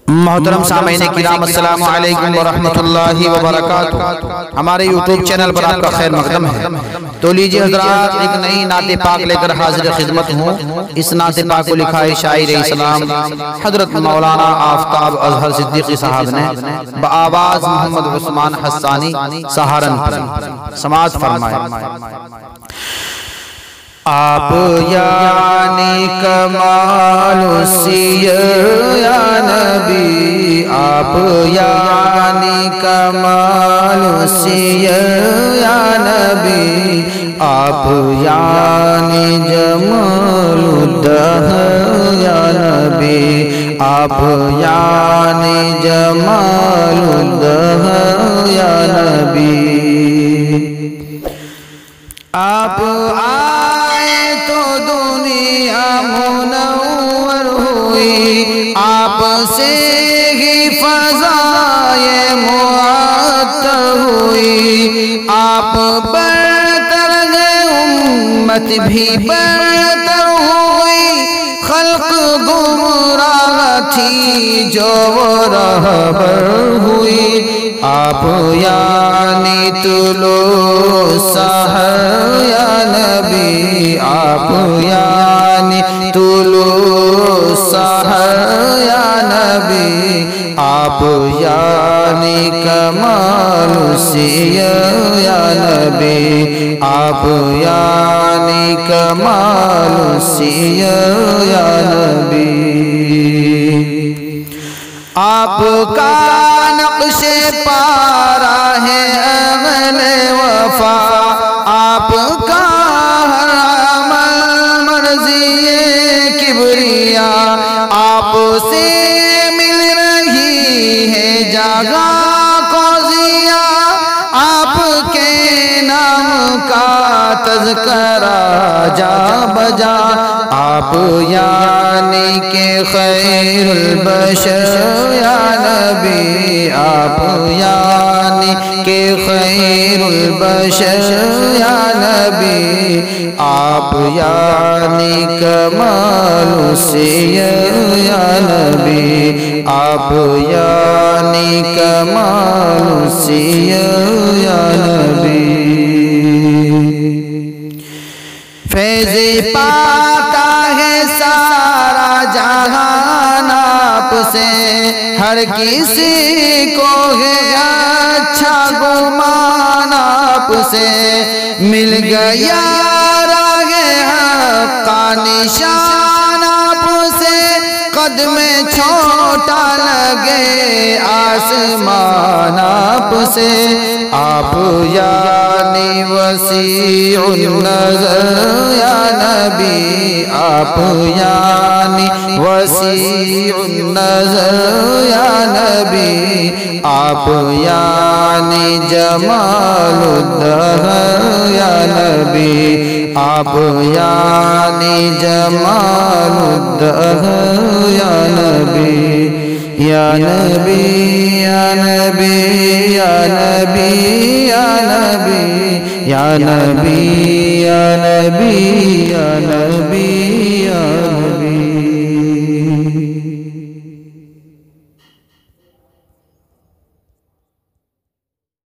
محترم سامعین کرام السلام علیکم ورحمۃ اللہ وبرکاتہ۔ ہمارے یوٹیوب چینل پر آپ کا خیر مقدم ہے۔ تو لیجئے حضرات، ایک نئی نعت پاک لے کر حاضر خدمت ہوں۔ اس نعت پاک کو لکھا ہے شاعر اسلام حضرت مولانا آفتاب اظہر صدیقی صاحب نے، بآواز محمد عثمان حسانی سہارنپور۔ سماعت فرمائے۔ آپ یعنی کمال السیر یا نبی، آپ یعنی کمال السیر یا نبی، آپ یعنی جمال الدہر یا نبی، آپ یعنی جمال الدہر یا نبی۔ آپ آپ سے ہی فضائے معطر ہوئی، آپ برتر گئے امت بھی برتر ہوئی، خلق گمراہ تھی جو رہبر ہوئی، آپ یعنی طلوع سحر یا نبی، آپ یعنی طلوع سحر یا نبی، آپ یعنی کمال السیر یا نبی، آپ یعنی کمال السیر یا نبی۔ آپ کا نقش پارا ہے اہل وفا، آپ کا ہر عمل مرضی کبریا، آپ سے مل رہی ہے جگہ قوضیہ، آپ کے نام کا تذکرہ جا بجا، آپ یعنی کہ خیر البشر یا نبی، آپ یعنی کہ خیر البشر یا نبی، آپ یعنی کمال السیر یا نبی، آپ یعنی کمال السیر یا نبی۔ فیض پاتا ہے سارا جہان آپ سے، ہر کسی کو ہے اچھا گمان آپ سے، مل گیا راہ حق کا نشان آپ سے، قدم چھوٹا لگے آسمان آپ سے، آپ یعنی وسیع النظر یا نبی، آپ یعنی وسیع النظر یا نبی، آپ یعنی جمال الدہر یا نبی، آپ یعنی جمال الدہر یا نبی، یا نبی یا نبی یا نبی یا نبی یا نبی یا نبی یا نبی